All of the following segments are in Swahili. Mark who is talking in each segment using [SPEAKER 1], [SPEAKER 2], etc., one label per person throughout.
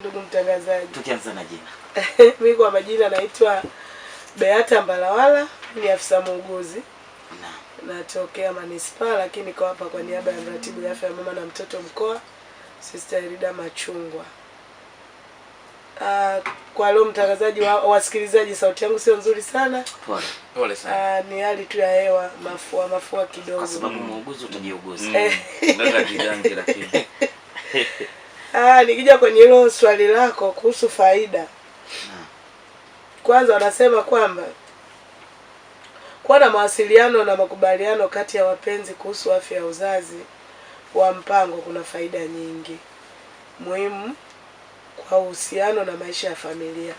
[SPEAKER 1] Ndugu mtangazaji,
[SPEAKER 2] tukianza na jina.
[SPEAKER 1] Mimi kwa majina naitwa Beata Mbalawala, ni afisa muuguzi. Natokea manispaa, lakini kwa hapa kwa niaba ya mratibu wa afya ya mama na mtoto mkoa, Sister Elida Machungwa. Kwa leo mtangazaji, wasikilizaji, sauti yangu sio nzuri sana.
[SPEAKER 2] Pole sana.
[SPEAKER 1] Ni hali tu ya hewa, mafua kidogo.
[SPEAKER 2] Kwa sababu muuguzi utajiuguza.
[SPEAKER 1] Ndio kijangi lakini. Nikija kwenye hilo swali lako kuhusu faida. Kwanza wanasema kwamba kuwa na mawasiliano na makubaliano kati ya wapenzi kuhusu afya ya uzazi wa mpango kuna faida nyingi muhimu kwa uhusiano na maisha ya familia.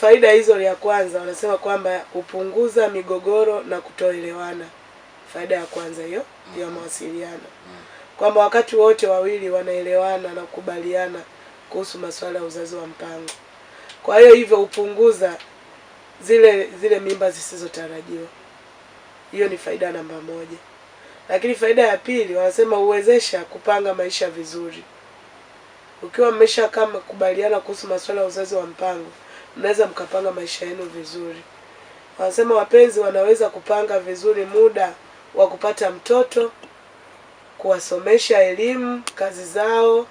[SPEAKER 1] Faida hizo ya kwanza wanasema kwamba hupunguza migogoro na kutoelewana. Faida ya kwanza hiyo ya mawasiliano. Kwamba wakati wote wawili wanaelewana na kukubaliana kuhusu masuala ya uzazi wa mpango. Kwa hiyo hivyo hupunguza zile mimba zisizotarajiwa. Hiyo ni faida namba moja. Lakini faida ya pili wanasema huwezesha kupanga maisha vizuri. Ukiwa mmesha kama kubaliana kuhusu masuala ya uzazi wa mpango, mnaweza mkapanga maisha yenu vizuri. Wanasema wapenzi wanaweza kupanga vizuri muda wa kupata mtoto, kuwasomesha elimu, kazi zao,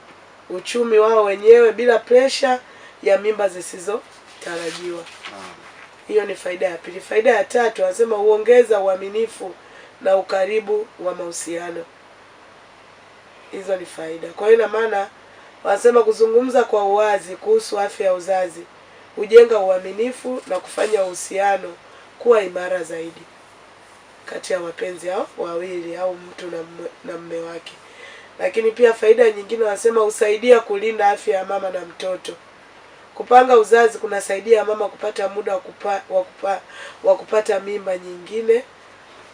[SPEAKER 1] uchumi wao wenyewe bila pressure ya mimba zisizotarajiwa. Hiyo ni faida ya pili. Faida ya tatu wanasema huongeza uaminifu na ukaribu wa mahusiano. Hizo ni faida. Kwa hiyo ina maana wanasema kuzungumza kwa uwazi kuhusu afya ya uzazi hujenga uaminifu na kufanya uhusiano kuwa imara zaidi kati ya wapenzi hao wawili au mtu na mume wake. Lakini pia faida nyingine wanasema husaidia kulinda afya ya mama na mtoto. Kupanga uzazi kunasaidia mama kupata muda wa kupata mimba nyingine.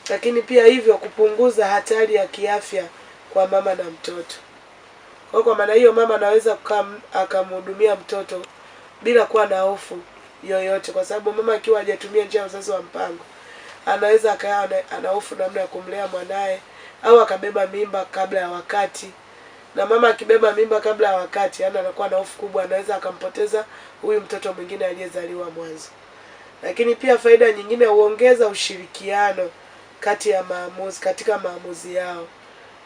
[SPEAKER 1] Lakini pia hivyo kupunguza hatari ya kiafya kwa mama na mtoto. Kwa maana hiyo mama anaweza akamhudumia mtoto bila kuwa na hofu yoyote, kwa sababu mama akiwa hajatumia njia ya uzazi wa mpango anaweza akawa ana hofu namna ya kumlea mwanae au akabeba mimba kabla ya wakati. Na mama akibeba mimba kabla ya wakati anakuwa na hofu kubwa, anaweza akampoteza huyu mtoto mwingine aliyezaliwa mwanzo. Lakini pia faida nyingine huongeza ushirikiano katika maamuzi yao.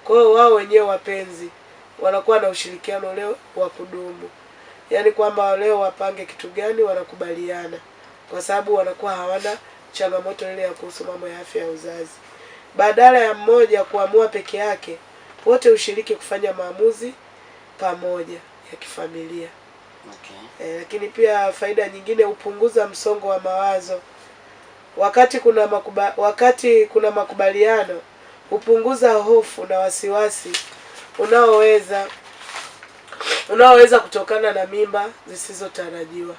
[SPEAKER 1] Kwa hiyo wao wenyewe wapenzi wanakuwa na ushirikiano leo wa kudumu. Yaani kwamba leo wapange kitu gani wanakubaliana, kwa sababu wanakuwa hawana changamoto ile ya kuhusu mambo ya afya ya uzazi. Badala ya mmoja kuamua peke yake, wote ushiriki kufanya maamuzi pamoja ya kifamilia. Lakini pia faida nyingine hupunguza msongo wa mawazo. Wakati kuna makubaliano hupunguza hofu na wasiwasi unaoweza kutokana na mimba zisizotarajiwa.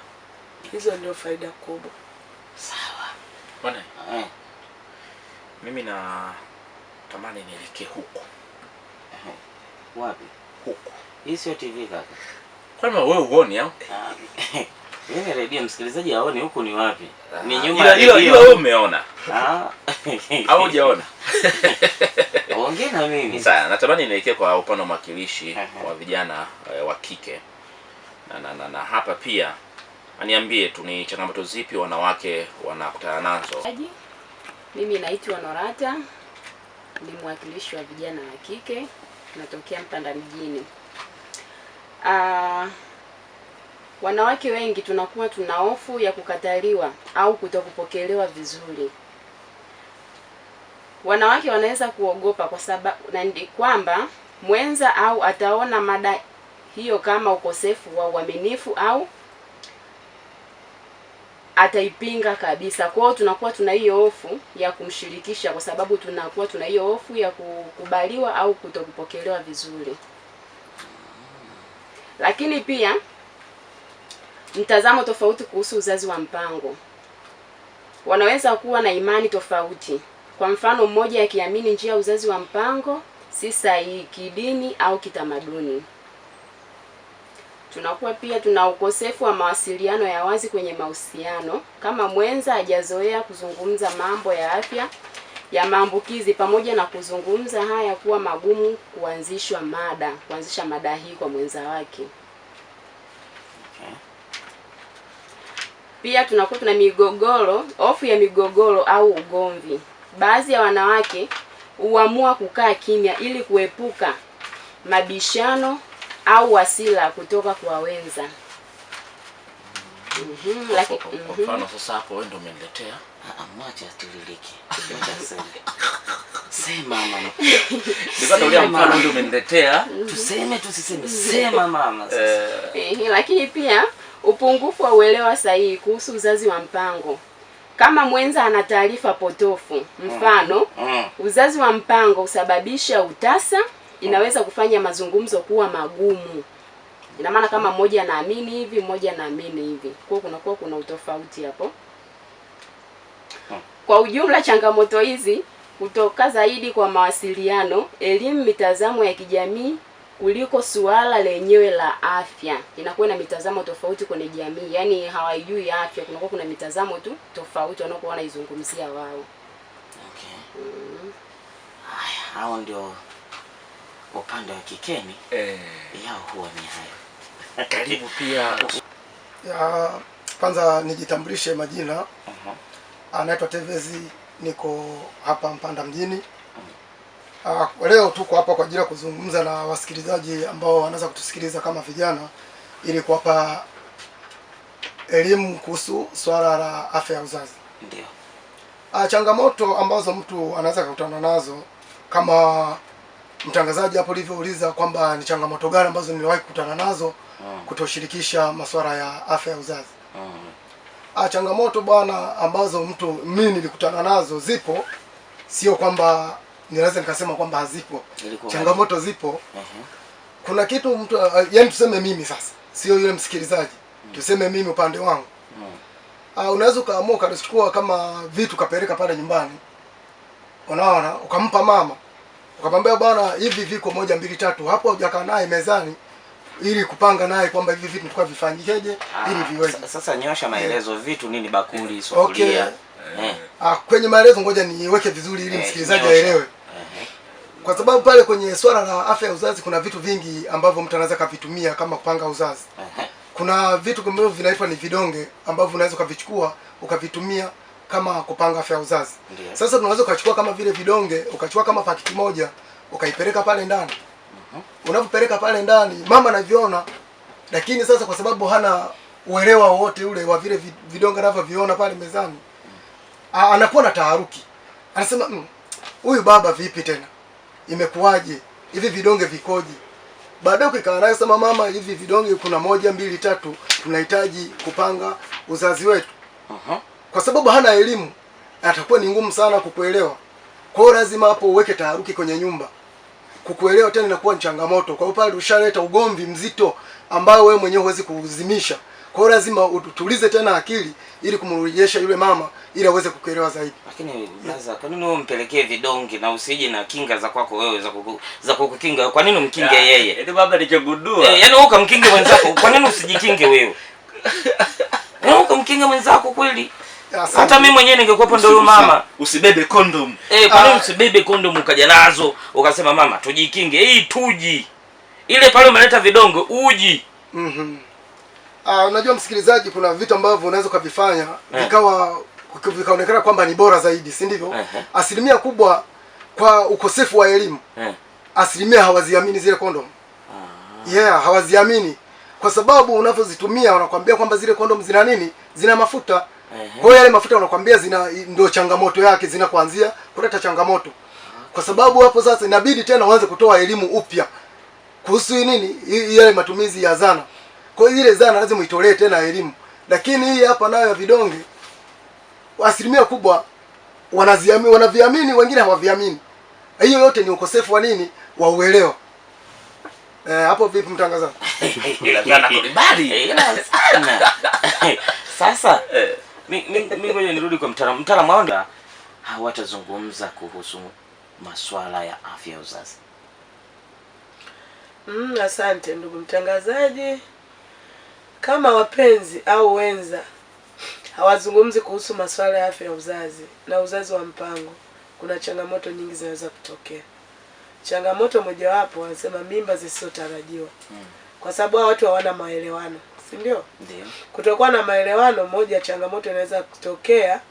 [SPEAKER 1] Hizo ndio faida kubwa.
[SPEAKER 2] Sawa.
[SPEAKER 3] Bwana. Mimi na tamani nielekee huko.
[SPEAKER 2] Wapi?
[SPEAKER 3] Huko.
[SPEAKER 2] Hii sio TV kaka.
[SPEAKER 3] Kama wewe uone au?
[SPEAKER 2] Mimi redio msikilizaji aone huko ni wapi? Ni nyuma
[SPEAKER 3] ya redio. Ila wewe umeona. Au hujaona?
[SPEAKER 2] Ongea na mimi.
[SPEAKER 3] Sasa natamani nielekee kwa upande wa mwakilishi wa vijana wa kike. Na hapa pia aniambie tu ni changamoto zipi wanawake wanakutana nazo.
[SPEAKER 4] Mimi naitwa Norata, ni mwakilishi wa vijana wa kike, natokea Mpanda mjini. Wanawake wengi tunakuwa tuna hofu ya kukataliwa au kutokupokelewa vizuri. Wanawake wanaweza kuogopa kwa sababu kwamba mwenza au ataona mada hiyo kama ukosefu wa uaminifu au ataipinga kabisa. Kwa hiyo tunakuwa tuna hiyo hofu ya kumshirikisha, kwa sababu tunakuwa tuna hiyo hofu ya kukubaliwa au kutokupokelewa vizuri. Lakini pia mtazamo tofauti kuhusu uzazi wa mpango. Wanaweza kuwa na imani tofauti. Kwa mfano, mmoja akiamini njia ya uzazi wa mpango si sahihi kidini au kitamaduni. Tunakuwa pia tuna ukosefu wa mawasiliano ya wazi kwenye mahusiano, kama mwenza hajazoea kuzungumza mambo ya afya ya maambukizi, pamoja na kuzungumza haya kuwa magumu kuanzisha mada hii kwa mwenza wake.
[SPEAKER 2] Okay.
[SPEAKER 4] Pia tunakuwa tuna migogoro, hofu ya migogoro au ugomvi. Baadhi ya wanawake huamua kukaa kimya ili kuepuka mabishano au hasira kutoka kwa wenza.
[SPEAKER 3] Kwa mfano sasa hapo wewe ndio umeniletea.
[SPEAKER 2] Mwache atiririke. Sema mama.
[SPEAKER 3] Ndio mfano ndio umeniletea.
[SPEAKER 2] Tuseme tusiseme. Sema mama sasa.
[SPEAKER 4] Lakini pia upungufu wa uelewa sahihi kuhusu uzazi wa mpango. Kama mwenza ana taarifa potofu, mfano uzazi wa mpango husababisha utasa, inaweza kufanya mazungumzo kuwa magumu. Ina maana kama mmoja anaamini hivi, mmoja anaamini hivi. Kwa kunakuwa kuna utofauti hapo. Kwa ujumla, changamoto hizi kutoka zaidi kwa mawasiliano, elimu, mitazamo ya kijamii kuliko suala lenyewe la afya. Inakuwa na mitazamo tofauti kwenye jamii. Yaani hawajui afya, kunakuwa kuna mitazamo tu tofauti wanaokuwa wanaizungumzia wao.
[SPEAKER 2] Okay. Haya, hao ndio upande wa kikeni. Yao huwa ni hayo.
[SPEAKER 3] Karibu pia.
[SPEAKER 5] Kwanza nijitambulishe majina. Anaitwa Tevezi, niko hapa Mpanda mjini. Leo tuko hapa kwa ajili ya kuzungumza na wasikilizaji ambao wanaweza kutusikiliza kama vijana ili kuwapa elimu kuhusu swala la afya ya uzazi.
[SPEAKER 2] Ndio.
[SPEAKER 5] Changamoto ambazo mtu anaweza kukutana nazo kama mtangazaji hapo alivyouliza kwamba ni changamoto gani ambazo niliwahi kukutana nazo kutoshirikisha masuala ya afya ya uzazi. Changamoto bwana ambazo mimi nilikutana nazo zipo, sio kwamba ninaweza nikasema kwamba hazipo. Changamoto zipo. Kuna kitu mtu yani tuseme mimi sasa, sio yule msikilizaji. Tuseme mimi upande wangu. Unaweza ukaamua ukachukua kama vitu kapeleka pale nyumbani. Unaona, ukampa mama. Ukamwambia bwana hivi viko 1 2 3, hapo hujakaa naye mezani ili kupanga naye kwamba hivi vitu tukao vifanyijeje ili viweze.
[SPEAKER 2] Sasa nyosha maelezo vitu nini bakuli, sufuria.
[SPEAKER 5] Kwenye maelezo ngoja niweke vizuri ili msikilizaji aelewe. Kwa sababu pale kwenye swala la afya ya uzazi kuna vitu vingi ambavyo mtu anaweza kuvitumia kama kupanga uzazi. Kuna vitu ambavyo vinaitwa ni vidonge ambavyo unaweza kuvichukua ukavitumia kama kupanga afya ya uzazi. Sasa tunaweza kuchukua kama vile vidonge, ukachukua kama pakiti moja, ukaipeleka pale ndani. Unapopeleka pale ndani, mama anaviona, lakini sasa kwa sababu hana uelewa wote ule wa vile vidonge anavyoviona pale mezani, anakuwa na taharuki. Anasema, huyu baba vipi tena? Imekuwaje? Hivi vidonge vikoje? Baadaye ukikaa naye sema mama, hivi vidonge kuna 1 2 3 tunahitaji kupanga uzazi wetu. Kwa sababu hana elimu, atakuwa ni ngumu sana kukuelewa. Kwa hiyo lazima hapo uweke taharuki kwenye nyumba. Kukuelewa tena inakuwa ni changamoto. Kwa hiyo pale ushaleta ugomvi mzito ambao wewe mwenyewe huwezi kuuzimisha. Kwa hiyo lazima utulize tena akili ili kumrejesha yule mama ili aweze kukuelewa zaidi.
[SPEAKER 2] Lakini sasa kwa nini wewe umpelekee vidonge na usije na kinga za kwako wewe za kukukinga? Kwa nini umkinge yeye?
[SPEAKER 3] Ndio baba nilichogundua.
[SPEAKER 2] Yaani wewe ukamkinge mwenzako. Kwa nini usijikinge wewe? Wewe ukamkinge mwenzako kweli? Hata mimi mwenyewe ningekuwa ndio mama.
[SPEAKER 3] Usibebe condom.
[SPEAKER 2] Kwa nini usibebe condom ukaja nazo? Ukasema mama tujikinge. Hii tuji. Ile pale umeleta vidonge uji.
[SPEAKER 5] Unajua msikilizaji, kuna vitu ambavyo unaweza kuvifanya vikaonekana kwamba ni bora zaidi, si ndivyo? Asilimia kubwa kwa ukosefu wa elimu. Asilimia hawaziamini zile condom. Hawaziamini. Kwa sababu unavyozitumia wanakuambia kwamba zile condom zina nini? Zina mafuta. Kwa hiyo yale mafuta wanakuambia ndio changamoto yake, kuanzia kuleta changamoto. Kwa sababu hapo sasa inabidi tena uanze kutoa elimu upya kuhusu nini? Yale matumizi ya zana. Kwa hiyo ile zana lazima itolee tena elimu. Lakini hii hapa nayo ya vidonge asilimia kubwa wanaviamini, wengine hawaviamini. Hiyo yote ni ukosefu wa nini? Wa uelewa. Hapo vipi mtangazaji?
[SPEAKER 3] Ila jana kulibali.
[SPEAKER 2] Sana. Sasa mimi ngoja nirudi kwa mtaalamu wao hawatazungumza kuhusu masuala ya afya ya uzazi.
[SPEAKER 1] Asante ndugu mtangazaji. Kama wapenzi au wenza hawazungumzi kuhusu masuala ya afya ya uzazi na uzazi wa mpango, kuna changamoto nyingi zinaweza kutokea. Changamoto mojawapo wanasema mimba zisizotarajiwa. Kwa sababu watu hawana maelewano. si ndio?
[SPEAKER 2] Ndio.
[SPEAKER 1] Kutokuwa na maelewano, moja changamoto inaweza kutokea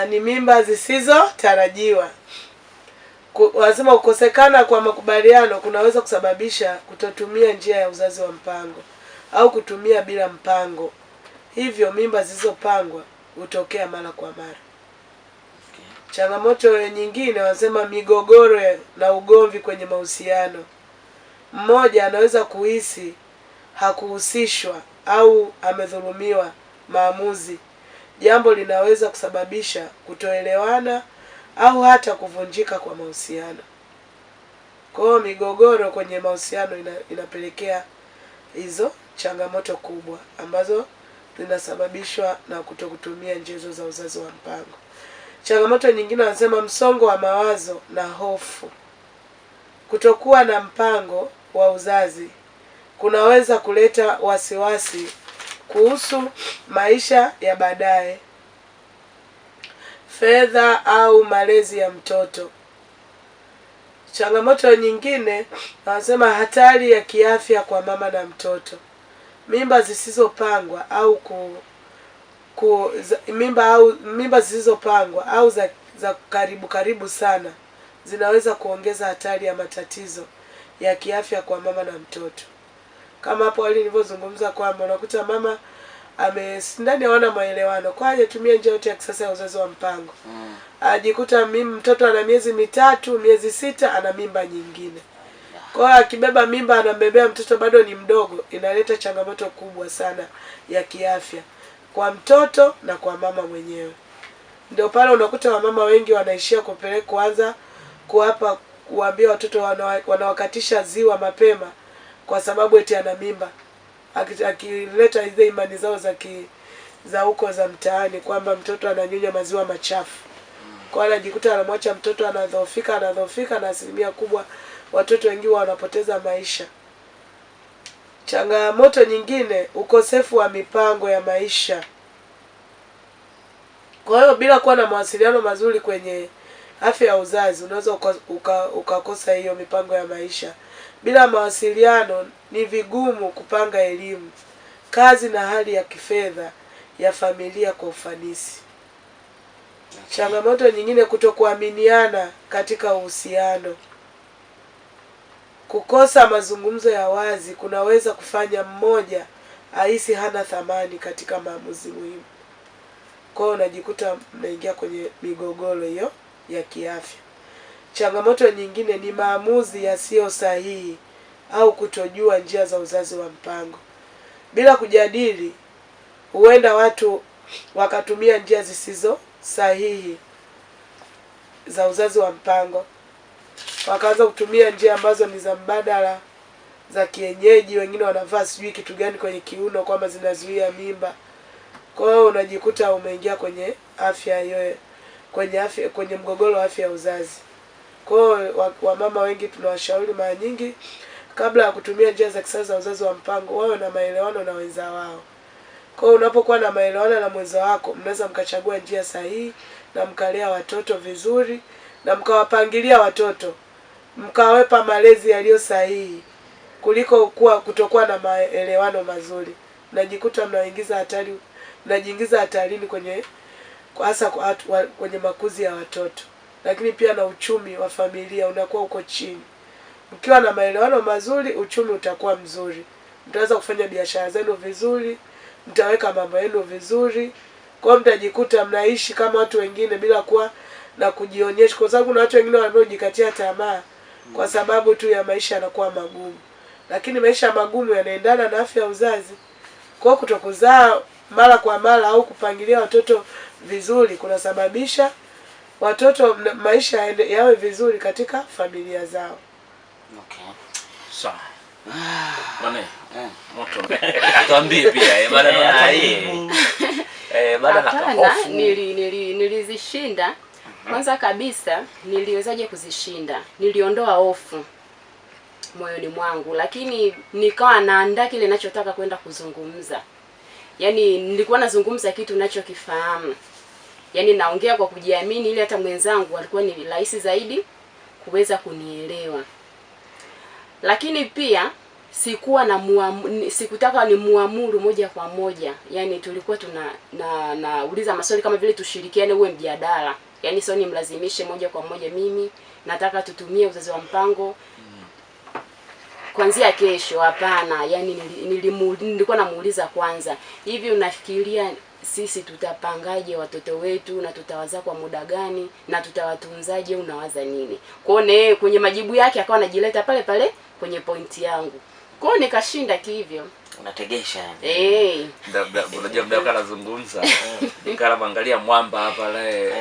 [SPEAKER 1] ni mimba zisizotarajiwa. Wanasema kukosekana kwa makubaliano kunaweza kusababisha kutotumia njia ya uzazi wa mpango au kutumia bila mpango. Hivyo mimba zisizopangwa hutokea mara kwa mara. Changamoto nyingine wanasema migogoro na ugomvi kwenye mahusiano. Mmoja anaweza kuhisi hakuhusishwa au amedhulumiwa maamuzi. Jambo linaweza kusababisha kutoelewana au hata kuvunjika kwa mahusiano. Kwa hiyo migogoro kwenye mahusiano inapelekea hizo changamoto kubwa ambazo zinasababishwa na kutokutumia njia za uzazi wa mpango. Changamoto nyingine wanasema msongo wa mawazo na hofu. Kutokuwa na mpango wa uzazi kunaweza kuleta wasiwasi kuhusu maisha ya baadaye, fedha au malezi ya mtoto. Changamoto nyingine wanasema hatari ya kiafya kwa mama na mtoto. Mimba zisizopangwa au mimba zisizopangwa au za karibu sana zinaweza kuongeza hatari ya matatizo ya kiafya kwa mama na mtoto. Kama hapo awali nilivyozungumza kwamba unakuta mama ndani hawana maelewano, kwa hiyo tumia njia yote ya kisasa ya uzazi wa mpango. Ajikuta mtoto ana miezi 3, miezi 6 ana mimba nyingine. Kwa hiyo akibeba mimba anambebea mtoto bado ni mdogo, inaleta changamoto kubwa sana ya kiafya kwa mtoto na kwa mama mwenyewe. Ndio pale unakuta wamama wengi wanaishia kuanza kuambia watoto wanawakatisha ziwa mapema kwa sababu eti ana mimba. Akileta hizo imani zao za huko za mtaani kwamba mtoto ananyonya maziwa machafu. Kwa hiyo anajikuta anamwacha mtoto anadhoofika na asilimia kubwa watoto wengi wanapoteza maisha. Changamoto nyingine, ukosefu wa mipango ya maisha. Kwa hiyo bila kuwa na mawasiliano mazuri kwenye afya ya uzazi unaweza ukakosa hiyo mipango ya maisha. Bila mawasiliano ni vigumu kupanga elimu, kazi na hali ya kifedha ya familia kwa ufanisi. Changamoto nyingine, kutokuaminiana katika uhusiano. Kukosa mazungumzo ya wazi kunaweza kufanya mmoja ahisi hana thamani katika maamuzi muhimu. Kwa hiyo unajikuta mnaingia kwenye migogoro hiyo ya kiafya. Changamoto nyingine ni maamuzi yasiyo sahihi au kutojua njia za uzazi wa mpango. Bila kujadili, huenda watu wakatumia njia zisizo sahihi za uzazi wa mpango. Wakaanza kutumia njia ambazo ni za mbadala za kienyeji, wengine wanavaa sijui kitu gani kwenye kiuno kwamba zinazuia mimba. Kwa hiyo unajikuta umeingia kwenye afya hiyo, kwenye mgogoro wa afya ya uzazi. Kwa hiyo wamama wengi tunawashauri mara nyingi kabla ya kutumia njia za kisasa za uzazi wa mpango wawe na maelewano na wenza wao. Kwa hiyo unapokuwa na maelewano na mwenza wako, mnaweza mkachagua njia sahihi na mkalea watoto vizuri na mkawapangilia watoto, mkawepa malezi yaliyo sahihi kuliko kutokuwa na maelewano mazuri. Najikuta mnajiingiza hatarini hasa kwenye makuzi ya watoto. Lakini pia na uchumi wa familia unakuwa uko chini. Mkiwa na maelewano mazuri, uchumi utakuwa mzuri. Mtaweza kufanya biashara zenu vizuri, mtaweka mambo yenu vizuri. Kwa hiyo mtajikuta mnaishi kama watu wengine bila kuwa na kujionyesha, kwa sababu kuna watu wengine wanaojikatia tamaa kwa sababu tu ya maisha yanakuwa magumu. Lakini maisha magumu yanaendana na afya ya uzazi. Kwa hiyo kutokuzaa mara kwa mara au kupangilia watoto vizuri kunasababisha watoto maisha yawe vizuri katika familia zao.
[SPEAKER 2] Okay.
[SPEAKER 3] Sawa. Bwana, moto. Tuambie pia baada na hofu.
[SPEAKER 4] Nilizishinda. Kwanza kabisa niliwezaje kuzishinda? Niliondoa hofu moyoni mwangu, lakini nikawa naandaa kile ninachotaka kwenda kuzungumza. Yaani nilikuwa nazungumza kitu ninachokifahamu. Yaani naongea kwa kujiamini ili hata mwenzangu alikuwa ni rahisi zaidi kuweza kunielewa. Lakini pia sikutaka ni muamuru moja kwa moja. Yani tulikuwa nauliza maswali kama vile tushirikiane, uwe mjadala. Yani sio nimlazimishe moja kwa moja, mimi nataka tutumie uzazi wa mpango kuanzia kesho. Hapana, yani nilikuwa namuuliza kwanza, hivi unafikiria sisi tutapangaje watoto wetu na tutawazaa kwa muda gani na tutawatunzaje, unawaza nini? Kwa hiyo kwenye majibu yake akawa anajileta pale pale kwenye pointi yangu. Kwa hiyo nikashinda kivyo.
[SPEAKER 2] Unategesha yani.
[SPEAKER 3] Unajua mdau anazungumza. Nikala mangalia mwamba hapa naye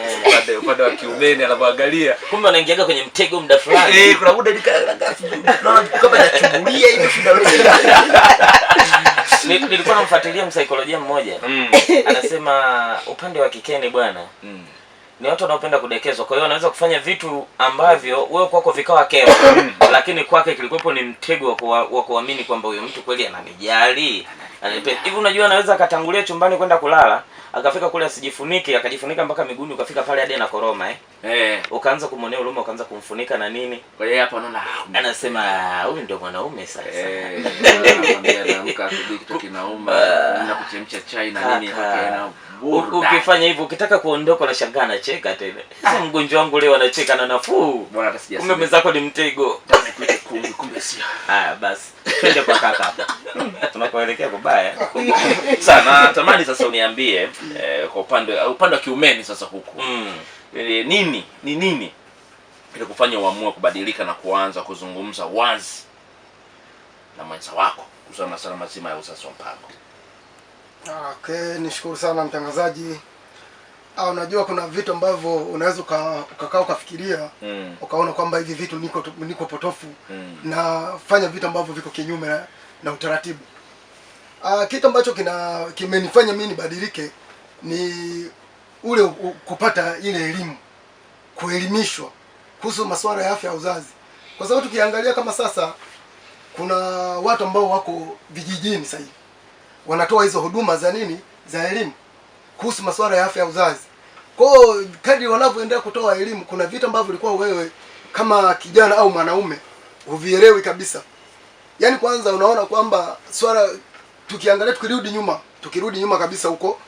[SPEAKER 3] upande wa kiumeni anaangalia.
[SPEAKER 2] Kumbe anaingiaga kwenye mtego muda fulani.
[SPEAKER 3] Kuna muda naona kama anachungulia hivi
[SPEAKER 2] Nilikuwa namfuatilia msaikolojia mmoja. Anasema upande wa kikeni bwana. Ni watu wanaopenda kudekezwa. Kwa hiyo anaweza kufanya vitu ambavyo wewe kwako vikawa kero, lakini kwake kilikuwepo ni mtego wa kuamini kwamba huyo mtu kweli ananijali. Hivi unajua anaweza akatangulia chumbani kwenda kulala, akafika kule asijifunike, akajifunika mpaka miguuni, ukafika pale hadi na koroma ukaanza kumwonea huruma, ukaanza kumfunika na nini.
[SPEAKER 3] Kwa hiyo hapa anaona
[SPEAKER 2] anasema huyu ndio mwanaume sasa.
[SPEAKER 3] Anaamka asubuhi kitu kinauma, na kuchemsha chai na nini hapa.
[SPEAKER 2] Ukifanya hivyo ukitaka kuondoka unashangaa anacheka tena. Sasa mgonjwa wangu leo anacheka na nafuu.
[SPEAKER 3] Bwana hata sijasikia.
[SPEAKER 2] Kumbe mzako ni mtego.
[SPEAKER 3] Kumbe sio.
[SPEAKER 2] Haya basi. Twende kwa kaka hapa. Tunakoelekea kubaya.
[SPEAKER 3] Sana tamani sasa uniambie kwa upande wa kiumeni sasa huku. Nini ili kufanya uamue kubadilika na kuanza kuzungumza wazi na mwenza wako kuhusu masuala mazima ya uzazi wa mpango?
[SPEAKER 5] Okay, nishukuru sana mtangazaji. Unajua kuna vitu ambavyo unaweza ukakaa ukafikiria ukaona kwamba hivi vitu niko potofu na fanya vitu ambavyo viko kinyume na utaratibu. Kitu ambacho kimenifanya mimi nibadilike ni ule kupata ile elimu, kuelimishwa kuhusu masuala ya afya ya uzazi. Kwa sababu tukiangalia kama sasa kuna watu ambao wako vijijini sasa hivi wanatoa hizo huduma za nini, za elimu kuhusu masuala ya afya ya uzazi. Kwa hiyo kadri wanavyoendelea kutoa elimu, kuna vitu ambavyo ulikuwa wewe kama kijana au mwanaume huvielewi kabisa. Yaani kwanza unaona kwamba swala tukiangalia tukirudi nyuma kabisa huko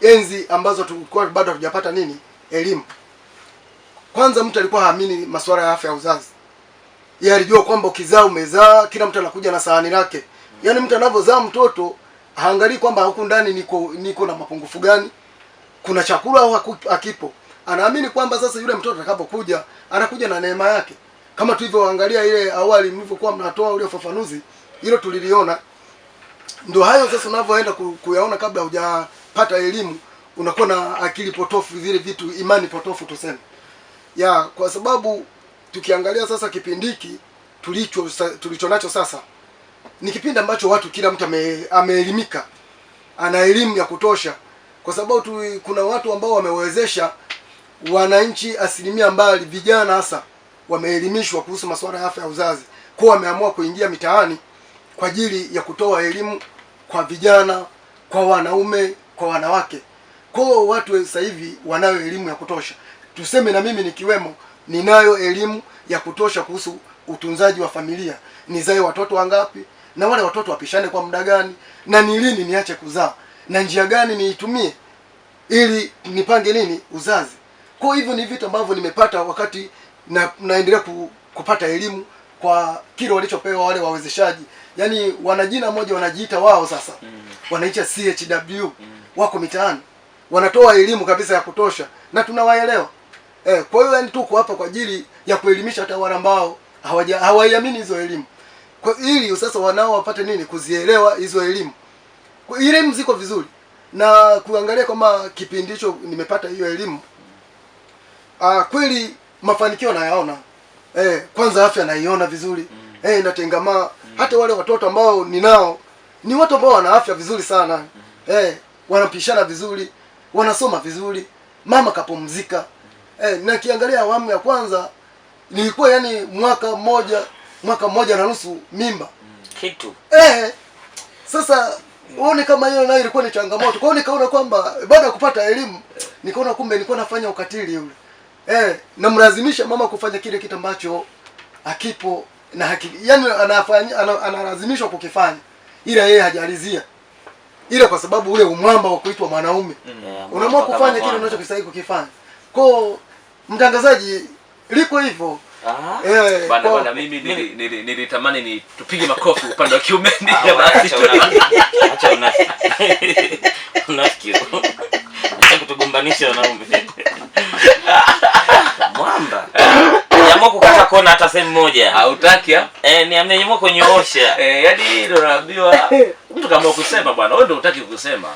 [SPEAKER 5] enzi ambazo tulikuwa bado hatujapata nini, elimu. Kwanza mtu alikuwa haamini masuala ya afya ya uzazi. Yeye alijua kwamba ukizaa umezaa, kila mtu anakuja na sahani lake. Yaani mtu anavyozaa mtoto haangalii kwamba huku ndani niko na mapungufu gani, kuna chakula au hakipo. Anaamini kwamba sasa yule mtoto atakapokuja anakuja na neema yake. Kama tulivyoangalia ile awali mlivyokuwa mnatoa ule ufafanuzi, hilo tuliliona. Ndio hayo sasa unavyoenda kuyaona kabla hujapata elimu, unakuwa na akili potofu, vile vitu imani potofu tuseme. Kwa sababu tukiangalia sasa kipindi hiki tulicho nacho sasa ni kipindi ambacho kila mtu ameelimika, ana elimu ya kutosha. Kwa sababu kuna watu ambao wamewezesha wananchi asilimia mbali, vijana hasa wameelimishwa kuhusu masuala ya afya ya uzazi. Kwa wameamua kuingia mitaani kwa ajili ya kutoa elimu kwa vijana, kwa wanaume, kwa wanawake. Kwa watu sasa hivi wanayo elimu ya kutosha. Tuseme na mimi nikiwemo, ninayo elimu ya kutosha kuhusu utunzaji wa familia. Nizae watoto wangapi, na wale watoto wapishane kwa muda gani, na ni lini niache kuzaa, na njia gani niitumie ili nipange nini uzazi. Kwa hivyo ni vitu ambavyo nimepata wakati naendelea kupata elimu kwa kile walichopewa wale wawezeshaji. Yaani wana jina moja wanajiita wao sasa. Wanaita CHW. Wako mitaani. Wanatoa elimu kabisa ya kutosha na tunawaelewa. Kwa hiyo yani tuko hapa kwa ajili ya kuelimisha hata wale ambao hawaiamini hizo elimu. Kwa ili sasa wanao wapate nini, kuzielewa hizo elimu. Kwa elimu ziko vizuri. Na kuangalia kama kipindi hicho nimepata hiyo elimu, kweli mafanikio nayaona. Kwanza afya naiona vizuri. Natengamaa. Hata wale watoto ambao ninao ni watu ambao wana afya vizuri sana. Wanapishana vizuri, wanasoma vizuri, mama kapumzika. Na kiangalia awamu ya kwanza nilikuwa yani mwaka mmoja na nusu mimba.
[SPEAKER 2] Kitu.
[SPEAKER 5] Sasa uone kama hiyo nayo ilikuwa ni changamoto. Kwa hiyo nikaona kwamba baada ya kupata elimu nikaona kumbe nilikuwa nafanya ukatili yule. Namlazimisha mama kufanya kile kitu ambacho hakipo na yani analazimishwa kukifanya, ila yeye hajalizia, ila kwa sababu ule umwamba wa kuitwa mwanaume unaamua kufanya kile unachokistahili kukifanya. Kwa mtangazaji liko hivyo.
[SPEAKER 3] Bana mimi nilitamani ni tupige makofi upande wa kiume.
[SPEAKER 2] Acha unafiki. Acha kutugombanisha wanaume. Mwamba. Niamua kukata kona hata sehemu moja.
[SPEAKER 3] Hautaki
[SPEAKER 2] ni amenyamua kunyoosha.
[SPEAKER 3] Yaani ndio naambiwa mtu kama kusema bwana, wewe ndio hutaki kusema.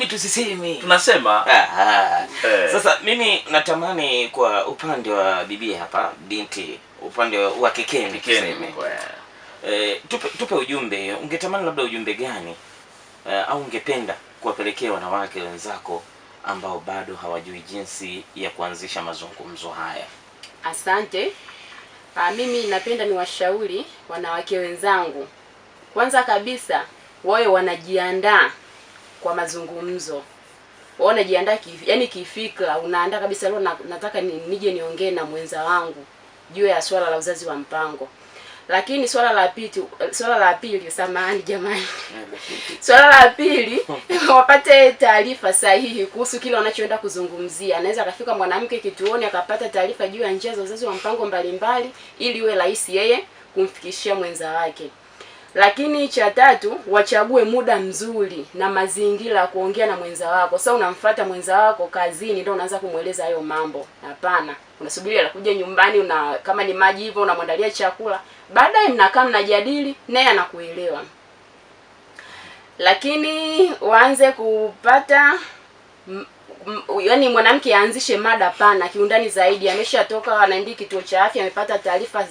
[SPEAKER 2] Tusisemi.
[SPEAKER 3] Tunasema.
[SPEAKER 2] Sasa mimi natamani kwa upande wa bibi hapa, binti, upande wa kikeni tuseme. Tupe ujumbe. Ungetamani labda ujumbe gani au ungependa kuwapelekea wanawake wenzako ambao bado hawajui jinsi ya kuanzisha mazungumzo haya?
[SPEAKER 4] Asante. Mimi napenda niwashauri wanawake wenzangu, kwanza kabisa wawe wanajiandaa kwa mazungumzo. Wao wanajiandaa kifikra, unaandaa kabisa, leo nataka nije niongee na mwenza wangu juu ya swala la uzazi wa mpango. Lakini swala la pili samahani jamani. Swala la pili wapate taarifa sahihi kuhusu kile wanachoenda kuzungumzia. Anaweza akafika mwanamke kituoni akapata taarifa juu ya njia za uzazi wa mpango mbalimbali ili iwe rahisi yeye kumfikishia mwenza wake. Lakini cha tatu, wachague muda mzuri na mazingira ya kuongea na mwenza wako. Sasa unamfuata mwenza wako kazini ndio unaanza kumueleza hayo mambo. Hapana. Unasubiri anakuja nyumbani, kama ni maji hivyo unamwandalia chakula. Baadaye mnakaa mnajadili naye anakuelewa. Lakini waanze kupata yaani mwanamke aanzishe mada pana kiundani zaidi. Ameshatoka anaenda kituo cha afya, amepata taarifa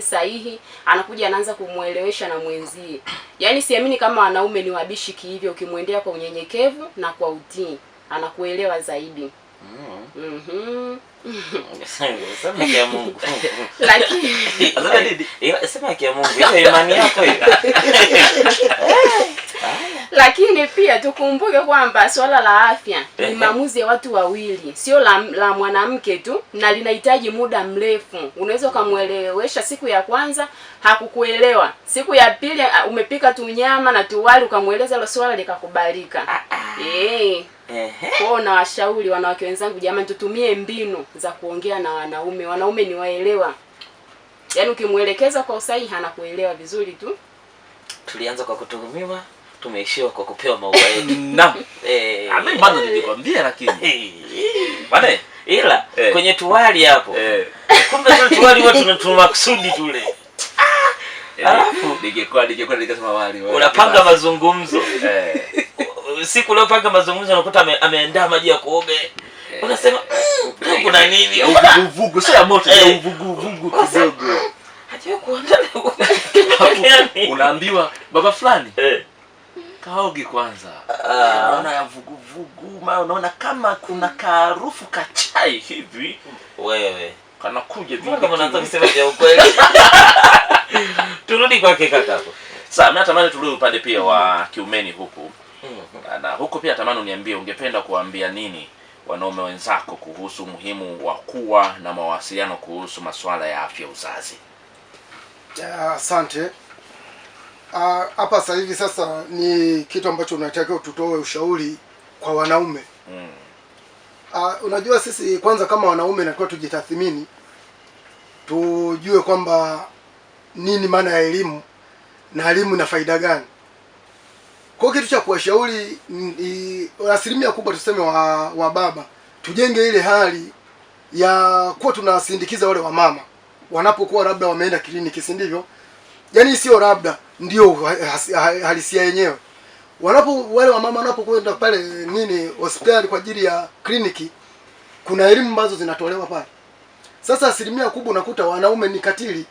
[SPEAKER 4] sahihi, anakuja anaanza kumuelewesha na mwenzie. Yaani siamini kama wanaume ni wabishi kihivyo. Ukimwendea kwa unyenyekevu na kwa utii, anakuelewa zaidi.
[SPEAKER 2] Sema kia Mungu.
[SPEAKER 4] Lakini
[SPEAKER 2] sema kia Mungu, hiyo imani yako hiyo.
[SPEAKER 4] Lakini pia tukumbuke kwamba swala la afya ni maamuzi ya watu wawili, sio la mwanamke tu, na linahitaji muda mrefu. Unaweza kumuelewesha siku ya kwanza hakukuelewa, siku ya pili umepika tu nyama na tuwali ukamueleza hilo swala likakubalika. Kwa na washauri wanawake wenzangu, jamani, tutumie mbinu za kuongea na wanaume. Wanaume ni waelewa. Yaani ukimuelekeza kwa usahihi anakuelewa vizuri tu.
[SPEAKER 2] Tulianza kwa kutuhumiwa, tumeishiwa kwa kupewa maua yetu.
[SPEAKER 3] Naam. Mimi bado nilikwambia lakini. Bana
[SPEAKER 2] ila kwenye tuwali hapo. Kumbe tuwali watu tunatuma kusudi tule. Alafu
[SPEAKER 3] ningekuwa nikasema wali.
[SPEAKER 2] Unapanga mazungumzo. Siku leo panga mazungumzo unakuta ameandaa maji ya kuoga. Unasema kuna nini?
[SPEAKER 3] Uvugu sio ya moto, ya uvugu kidogo.
[SPEAKER 2] Hajui kuandaa.
[SPEAKER 3] Unaambiwa baba fulani kaoge kwanza. Unaona ya vugu, unaona kama kuna harufu ka chai hivi.
[SPEAKER 2] Wewe
[SPEAKER 3] kanakuja
[SPEAKER 2] vipi kama unataka kusema vya ukweli? Turudi kwake kaka hapo.
[SPEAKER 3] Sasa mimi natamani turudi upande pia wa kiumeni huku. Na huko pia natamani uniambie ungependa kuambia nini wanaume wenzako kuhusu umuhimu wa kuwa na mawasiliano kuhusu masuala ya afya uzazi.
[SPEAKER 5] Asante. Hapa sasa hivi sasa ni kitu ambacho unatakiwa tutoe ushauri kwa wanaume. Unajua sisi kwanza kama wanaume tunatakiwa tujitathmini. Tujue kwamba nini maana ya elimu na elimu ina faida gani. Kwa kitu cha kuwashauri asilimia kubwa tuseme wa baba, tujenge ile hali ya kuwa tunasindikiza wale wamama wanapokuwa labda wameenda kliniki, si ndivyo? Yaani sio labda ndio halisia yenyewe. Wale wamama wanapokwenda pale hospitali kwa ajili ya kliniki, kuna elimu ambazo zinatolewa pale. Sasa asilimia kubwa unakuta wanaume ni katili.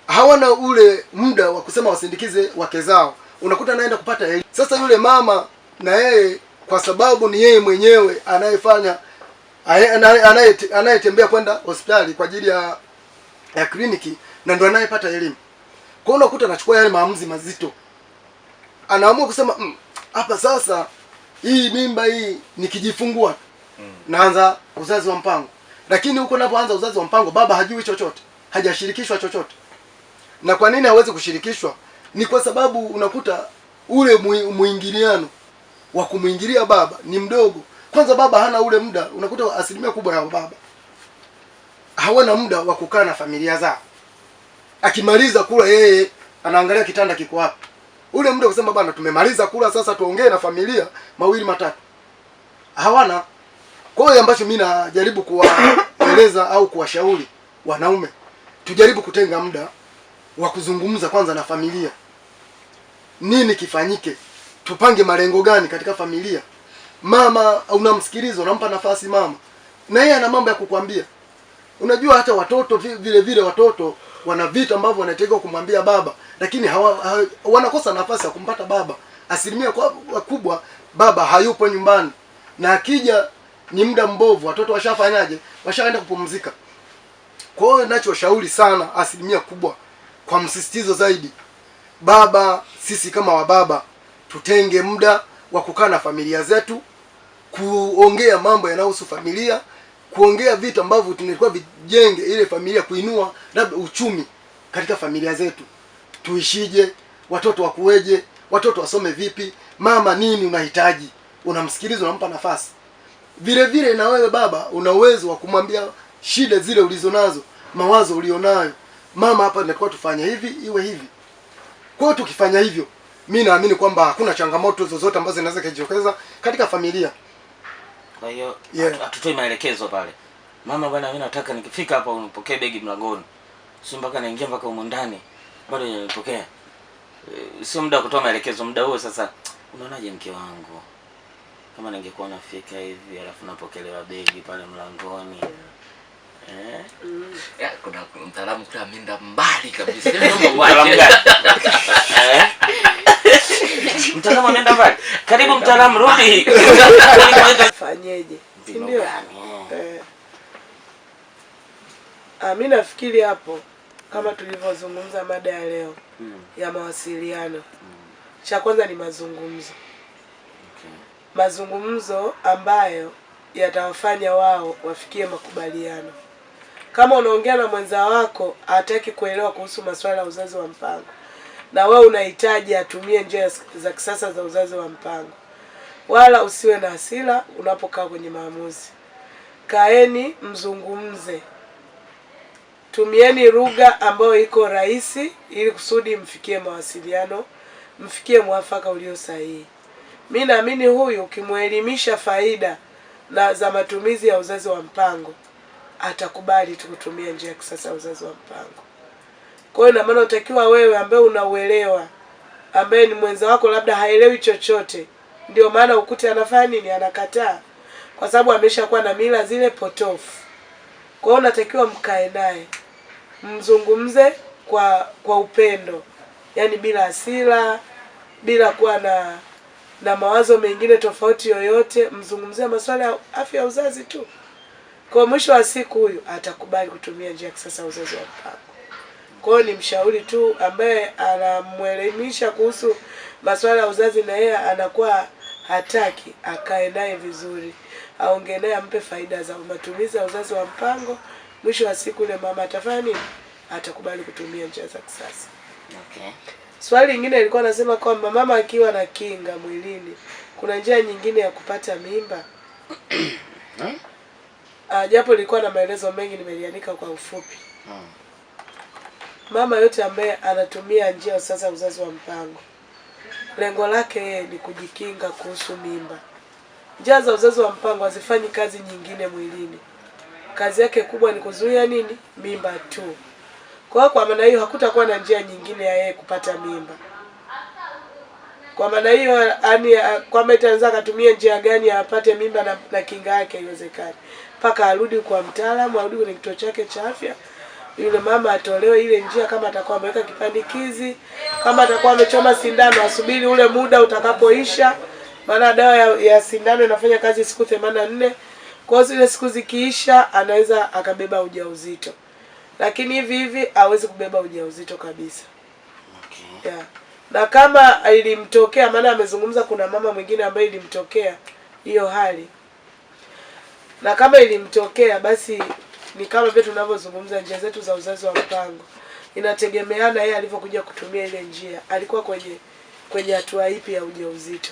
[SPEAKER 5] Hawana ule muda wa kusema wasindikize wake zao. Unakuta anaenda kupata elimu. Sasa yule mama na yeye kwa sababu ni yeye mwenyewe anayefanya anayetembea kwenda hospitali kwa ajili ya kliniki na ndo anayepata elimu. Kwa hiyo unakuta anachukua yale maamuzi mazito. Anaamua kusema hapa sasa hii mimba hii nikijifungua naanza uzazi wa mpango. Lakini huko unapoanza uzazi wa mpango baba hajui chochote, hajashirikishwa chochote. Na kwa nini hawezi kushirikishwa? Ni kwa sababu unakuta ule muingiliano wa kumuingilia baba ni mdogo. Kwanza baba hana ule muda, unakuta asilimia kubwa ya baba hawana muda wa kukaa na familia zao. Akimaliza kula yeye anaangalia kitanda kiko wapi. Ule muda kusema bana tumemaliza kula sasa tuongee na familia mawili matatu. Hawana. Kwa hiyo ambacho mimi najaribu kuwaeleza au kuwashauri wanaume, tujaribu kutenga muda wa kuzungumza kwanza na familia. Nini kifanyike? Tupange malengo gani katika familia? Mama unamsikiliza, unampa nafasi mama. Na yeye ana mambo ya kukwambia. Unajua hata watoto vile vile watoto wana vitu ambavyo wanatakiwa kumwambia baba, lakini wanakosa nafasi ya kumpata baba. Asilimia kubwa baba hayupo nyumbani. Na akija ni muda mbovu, watoto washafanyaje? Washaenda kupumzika. Kwa hiyo ninachoshauri sana asilimia kubwa kwa msisitizo zaidi, baba, sisi kama wababa tutenge muda wa kukaa na familia zetu, kuongea mambo yanayohusu familia, kuongea vitu ambavyo tunalikuwa vijenge ile familia, kuinua labda uchumi katika familia zetu. Tuishije, watoto wakueje, watoto wasome vipi, mama nini unahitaji, unamsikiliza, unampa nafasi. Vile vile na wewe baba una uwezo wa kumwambia shida zile ulizonazo, mawazo ulionayo. Mama, hapa nilikuwa tufanye hivi, iwe hivi. Kwa hiyo tukifanya hivyo, mimi naamini kwamba hakuna changamoto zozote ambazo zinaweza kujitokeza katika familia.
[SPEAKER 2] Kwa hiyo hatutoi maelekezo pale. Mama bwana, mimi nataka nikifika hapa unipokee begi mlangoni. Sio mpaka naingia mpaka huko ndani. Bado nilipokea. Sio muda wa kutoa maelekezo muda huo. Sasa unaonaje mke wangu? Kama ningekuwa nafika hivi alafu napokelewa begi pale mlangoni.
[SPEAKER 3] Kuna mtaalamu kwa ameenda mbali kabisa.
[SPEAKER 2] Mtaalamu gani? Mtaalamu ameenda mbali. Karibu mtaalamu, rudi.
[SPEAKER 1] Fanyeje? Ndio. Mimi nafikiri hapo kama tulivyozungumza mada ya leo ya mawasiliano. Cha kwanza ni mazungumzo. Mazungumzo ambayo yatawafanya wao wafikie makubaliano. Kama unaongea na mwenza wako hataki kuelewa kuhusu masuala ya uzazi wa mpango, na wewe unahitaji atumie njia za kisasa za uzazi wa mpango, wala usiwe na hasira unapokaa kwenye maamuzi. Kaeni mzungumze. Tumieni lugha ambayo iko rahisi ili kusudi mfikie mawasiliano, mfikie mwafaka ulio sahihi. Mimi naamini huyu ukimuelimisha faida na za matumizi ya uzazi wa mpango, atakubali tu kutumia njia ya kisasa ya uzazi wa mpango. Kwa hiyo na maana utakiwa wewe ambaye unauelewa, ambaye ni mwenza wako labda haelewi chochote, ndio maana ukute anafanya nini, anakataa kwa sababu ameshakuwa na mila zile potofu. Kwa hiyo unatakiwa mkae naye, mzungumze kwa upendo, yani bila hasira, bila kuwa na mawazo mengine tofauti yoyote. Mzungumzie masuala ya afya ya uzazi tu. Kwa mwisho wa siku huyu atakubali kutumia njia ya kisasa ya uzazi wa mpango. Kwa hiyo ni mshauri tu ambaye anamuelimisha kuhusu masuala ya uzazi na yeye anakuwa hataki, akae naye vizuri, aongee naye, ampe faida za matumizi ya uzazi wa mpango. Mwisho wa siku ile mama atafanya nini? Atakubali kutumia njia za kisasa.
[SPEAKER 2] Okay.
[SPEAKER 1] Swali lingine ilikuwa nasema kwamba mama akiwa na kinga mwilini, kuna njia nyingine ya kupata mimba? Japo ilikuwa na maelezo mengi, nimeliandika kwa ufupi. Mama yote ambaye anatumia njia sasa uzazi wa mpango, lengo lake ni kujikinga kuhusu mimba. Njia za uzazi wa mpango hazifanyi kazi nyingine mwilini. Kazi yake kubwa ni kuzuia nini? Mimba tu. Kwa maana hiyo hakutakuwa na njia nyingine ya yeye kupata mimba. Kwa maana hiyo yani kwamba itaanza kutumia njia gani apate mimba na kinga yake, haiwezekani. Paka arudi kwa mtaalamu, arudi kwenye kituo chake cha afya, yule mama atolewe ile njia. Kama atakuwa ameweka kipandikizi, kama atakuwa amechoma sindano, asubiri ule muda utakapoisha, maana dawa ya sindano inafanya kazi siku 84. Kwa zile siku zikiisha anaweza akabeba ujauzito. Lakini hivi hawezi kubeba ujauzito kabisa.
[SPEAKER 2] Okay.
[SPEAKER 1] Yeah. Na kama ilimtokea, maana amezungumza kuna mama mwingine ambaye ilimtokea hiyo hali. Na kama ilimtokea basi ni kama vile tunavyozungumza njia zetu za uzazi wa mpango. inategemeana yeye alivyokuja kutumia ile njia, alikuwa kwenye hatua ipi ya ujauzito.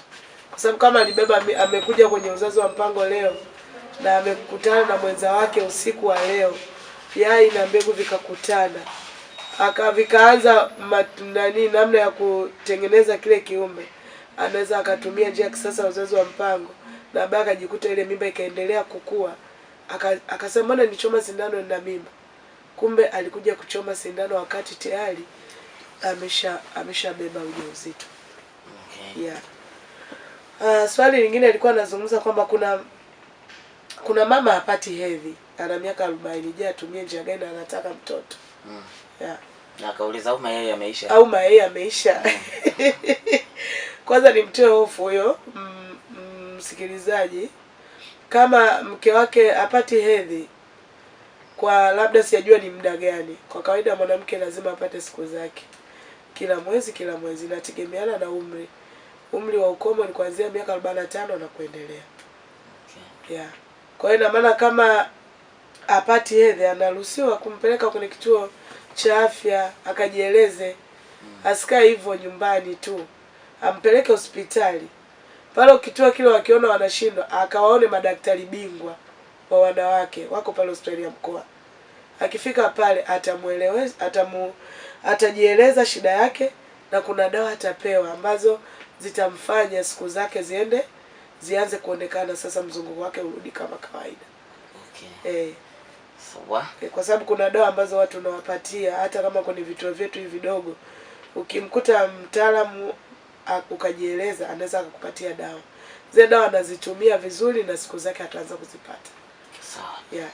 [SPEAKER 1] Kwa sababu kama alibeba, amekuja kwenye uzazi wa mpango leo na amekutana na mwenza wake usiku wa leo, yai na mbegu vikakutana, vikaanza namna ya kutengeneza kile kiumbe, anaweza akatumia njia ya kisasa ya uzazi wa mpango na baadaye akajikuta ile mimba ikaendelea kukua, akasema mbona nichoma sindano na mimba. Kumbe alikuja kuchoma sindano wakati tayari ameshabeba ujauzito. Okay. Yeah. Swali lingine alikuwa anazungumza kwamba kuna mama hapati hedhi, ana miaka 40, je, atumie njia gani na anataka mtoto? Yeah.
[SPEAKER 2] Na kauliza au mayai yameisha?
[SPEAKER 1] Au mayai yameisha. Kwanza nimtoe hofu huyo msikilizaji, kama mke wake apati hedhi kwa labda sijajua ni muda gani. Kwa kawaida mwanamke lazima apate siku zake kila mwezi, inategemeana na umri wa ukomo ni kuanzia miaka 45 na kuendelea. Okay. Yeah. Kwa hiyo ina maana kama apati hedhi anaruhusiwa kumpeleka kwenye kituo cha afya akajieleze. Asikae hivyo nyumbani tu, ampeleke hospitali. Pale kituo kile wakiona wanashindwa, akawaone madaktari bingwa wa wanawake wako pale hospitali ya mkoa. Akifika pale atajieleza shida yake, na kuna dawa atapewa ambazo zitamfanya siku zake zianze kuonekana, sasa mzunguko wake urudi kama kawaida. Okay. Sawa. Kwa sababu kuna dawa ambazo watu unawapatia hata kama kwenye vituo vyetu hivi vidogo, ukimkuta mtaalamu ukajieleza, anaweza kukupatia dawa. Zile dawa anazitumia vizuri na siku zake ataanza kuzipata. Sawa. Yeah.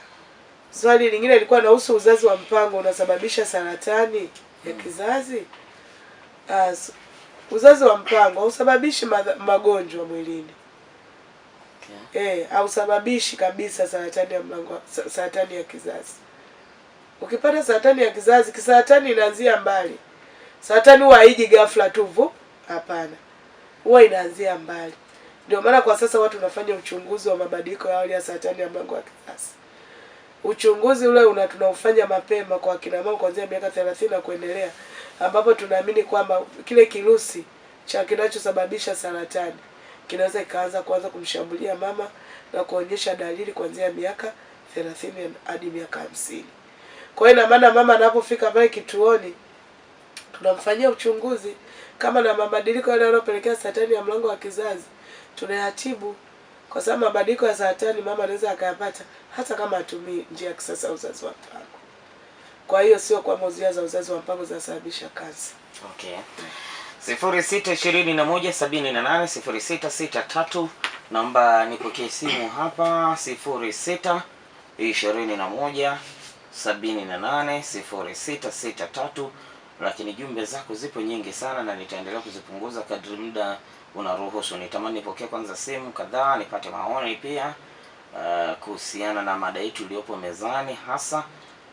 [SPEAKER 1] Swali lingine lilikuwa nahusu uzazi wa mpango unasababisha saratani ya kizazi. Uzazi wa mpango hausababishi magonjwa mwilini. Okay. Hausababishi kabisa saratani ya kizazi. Ukipata saratani ya kizazi, kisaratani inaanzia mbali. Saratani huwa haiji ghafla tu, hapana. Huwa inaanzia mbali. Ndio maana kwa sasa watu wanafanya uchunguzi wa mabadiliko ya awali ya saratani ya mlango wa kizazi. Uchunguzi ule tunaufanya mapema kwa kina mama kuanzia miaka 30 na kuendelea, ambapo tunaamini kwamba kile kirusi cha kinachosababisha saratani kinaweza kuanza kumshambulia mama na kuonyesha dalili kuanzia miaka 30 hadi miaka 50. Kwa hiyo ina maana mama anapofika pale kituoni tunamfanyia uchunguzi, kama na mabadiliko yale yanayopelekea saratani ya mlango wa kizazi tunayatibu, kwa sababu mabadiliko ya saratani mama anaweza akayapata hata kama atumii njia ya kisasa ya uzazi wa mpango. Kwa hiyo sio kwa njia za uzazi wa mpango zinasababisha kansa.
[SPEAKER 2] Okay. 0621780663, naomba nipokee simu hapa 0621780663, lakini jumbe zako zipo nyingi sana na nitaendelea kuzipunguza kadri muda unaruhusu. Nitamani nipokee kwanza simu kadhaa nipate maoni pia kuhusiana na mada yetu iliyopo mezani, hasa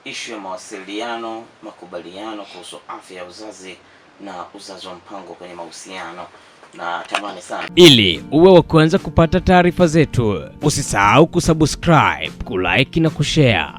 [SPEAKER 2] ishu ya mawasiliano, makubaliano kuhusu afya ya uzazi na uzazi wa mpango kwenye mahusiano. Na tamani sana,
[SPEAKER 6] ili uwe wa kwanza kupata taarifa zetu, usisahau kusubscribe, kulike na kushare.